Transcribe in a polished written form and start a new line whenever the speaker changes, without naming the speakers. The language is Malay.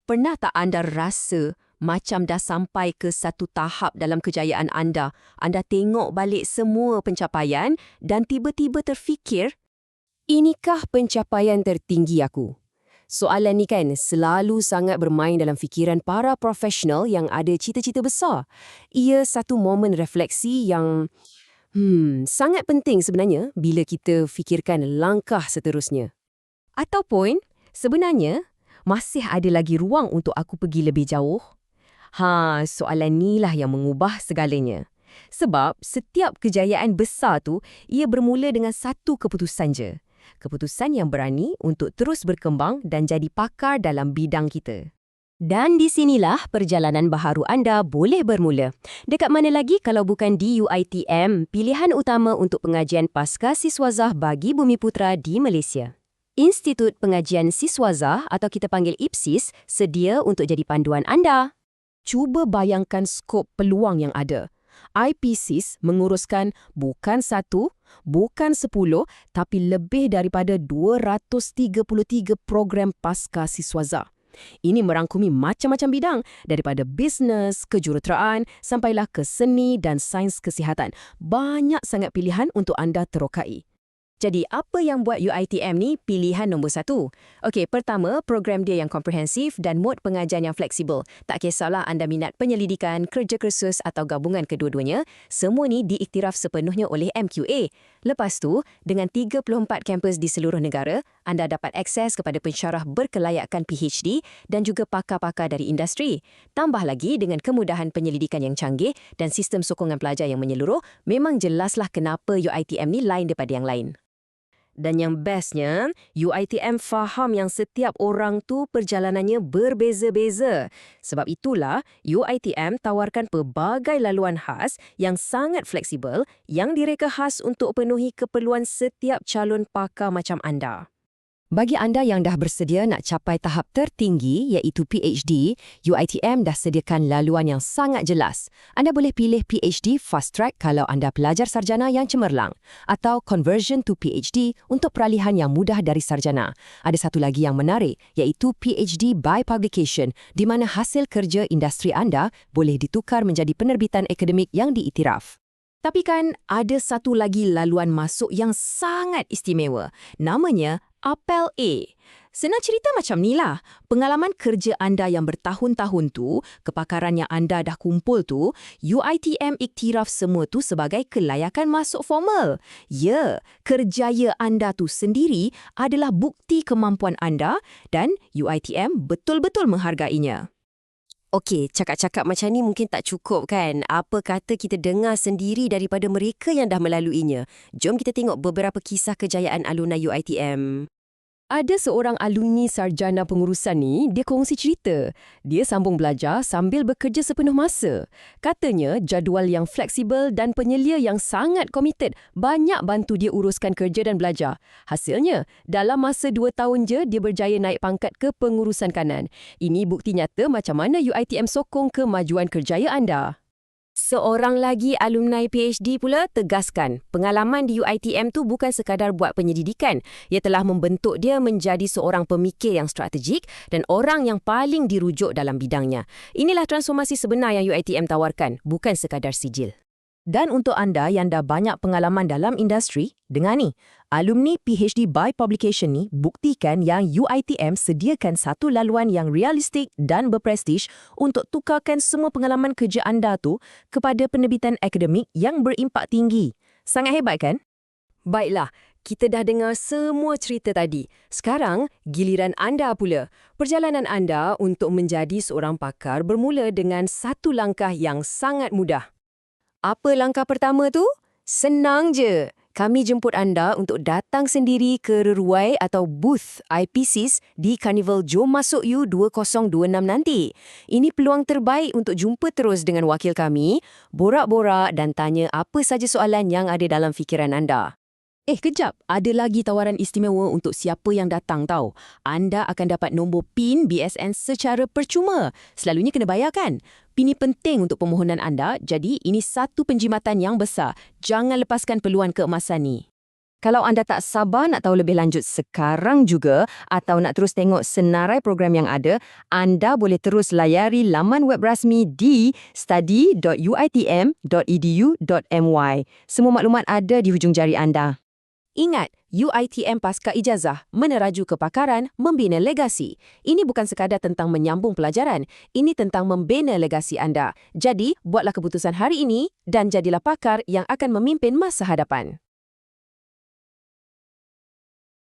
Pernah tak anda rasa macam dah sampai ke satu tahap dalam kejayaan anda? Anda tengok balik semua pencapaian dan tiba-tiba terfikir, inikah pencapaian tertinggi aku? Soalan ni kan selalu sangat bermain dalam fikiran para profesional yang ada cita-cita besar. Ia satu momen refleksi yang sangat penting sebenarnya bila kita fikirkan langkah seterusnya. Ataupun sebenarnya masih ada lagi ruang untuk aku pergi lebih jauh? Soalan inilah yang mengubah segalanya. Sebab setiap kejayaan besar tu, ia bermula dengan satu keputusan je. Keputusan yang berani untuk terus berkembang dan jadi pakar dalam bidang kita. Dan di sinilah perjalanan baharu anda boleh bermula. Dekat mana lagi kalau bukan di UiTM, pilihan utama untuk pengajian pasca siswazah bagi Bumiputra di Malaysia. Institut Pengajian Siswazah atau kita panggil IPSIS sedia untuk jadi panduan anda. Cuba bayangkan skop peluang yang ada. IPSIS menguruskan bukan 1, bukan 10, tapi lebih daripada 233 program pasca siswazah. Ini merangkumi macam-macam bidang, daripada bisnes, kejuruteraan, sampailah ke seni dan sains kesihatan. Banyak sangat pilihan untuk anda terokai. Jadi, apa yang buat UiTM ni pilihan nombor 1? Okey, pertama, program dia yang komprehensif dan mod pengajian yang fleksibel. Tak kisahlah anda minat penyelidikan, kerja kursus atau gabungan kedua-duanya, semua ni diiktiraf sepenuhnya oleh MQA. Lepas tu, dengan 34 kampus di seluruh negara, anda dapat akses kepada pensyarah berkelayakan PhD dan juga pakar-pakar dari industri. Tambah lagi dengan kemudahan penyelidikan yang canggih dan sistem sokongan pelajar yang menyeluruh, memang jelaslah kenapa UiTM ni lain daripada yang lain. Dan yang bestnya, UiTM faham yang setiap orang tu perjalanannya berbeza-beza. Sebab itulah, UiTM tawarkan pelbagai laluan khas yang sangat fleksibel yang direka khas untuk penuhi keperluan setiap calon pakar macam anda. Bagi anda yang dah bersedia nak capai tahap tertinggi iaitu PhD, UiTM dah sediakan laluan yang sangat jelas. Anda boleh pilih PhD Fast Track kalau anda pelajar sarjana yang cemerlang atau Conversion to PhD untuk peralihan yang mudah dari sarjana. Ada satu lagi yang menarik iaitu PhD by Publication di mana hasil kerja industri anda boleh ditukar menjadi penerbitan akademik yang diiktiraf. Tapi kan ada satu lagi laluan masuk yang sangat istimewa. Namanya Apel A. Senang cerita macam ni lah. Pengalaman kerja anda yang bertahun-tahun tu, kepakaran yang anda dah kumpul tu, UiTM iktiraf semua tu sebagai kelayakan masuk formal. Ya, kerjaya anda tu sendiri adalah bukti kemampuan anda dan UiTM betul-betul menghargainya. Okey, cakap-cakap macam ni mungkin tak cukup kan? Apa kata kita dengar sendiri daripada mereka yang dah melaluinya? Jom kita tengok beberapa kisah kejayaan alumni UiTM. Ada seorang alumni sarjana pengurusan ni, dia kongsi cerita. Dia sambung belajar sambil bekerja sepenuh masa. Katanya, jadual yang fleksibel dan penyelia yang sangat komited banyak bantu dia uruskan kerja dan belajar. Hasilnya, dalam masa 2 tahun je, dia berjaya naik pangkat ke pengurusan kanan. Ini bukti nyata macam mana UiTM sokong kemajuan kerjaya anda. Seorang lagi alumni PhD pula tegaskan, pengalaman di UiTM tu bukan sekadar buat penyelidikan. Ia telah membentuk dia menjadi seorang pemikir yang strategik dan orang yang paling dirujuk dalam bidangnya. Inilah transformasi sebenar yang UiTM tawarkan, bukan sekadar sijil. Dan untuk anda yang dah banyak pengalaman dalam industri, dengar ni, alumni PhD by Publication ni buktikan yang UiTM sediakan satu laluan yang realistik dan berprestij untuk tukarkan semua pengalaman kerja anda tu kepada penerbitan akademik yang berimpak tinggi. Sangat hebat kan? Baiklah, kita dah dengar semua cerita tadi. Sekarang, giliran anda pula. Perjalanan anda untuk menjadi seorang pakar bermula dengan satu langkah yang sangat mudah. Apa langkah pertama tu? Senang je. Kami jemput anda untuk datang sendiri ke reruai atau booth IPSIS di Karnival Jom Masuk You 2026 nanti. Ini peluang terbaik untuk jumpa terus dengan wakil kami, borak-borak dan tanya apa saja soalan yang ada dalam fikiran anda. Kejap. Ada lagi tawaran istimewa untuk siapa yang datang tau. Anda akan dapat nombor PIN BSN secara percuma. Selalunya kena bayar kan? PIN ni penting untuk permohonan anda, jadi ini satu penjimatan yang besar. Jangan lepaskan peluang keemasan ni.
Kalau anda tak sabar nak tahu lebih lanjut sekarang juga atau nak terus tengok senarai program yang ada, anda boleh terus layari laman web rasmi di study.uitm.edu.my. Semua maklumat ada di hujung jari anda.
Ingat, UiTM Pasca Ijazah meneraju kepakaran membina legasi. Ini bukan sekadar tentang menyambung pelajaran, ini tentang membina legasi anda. Jadi, buatlah keputusan hari ini dan jadilah pakar yang akan memimpin masa hadapan.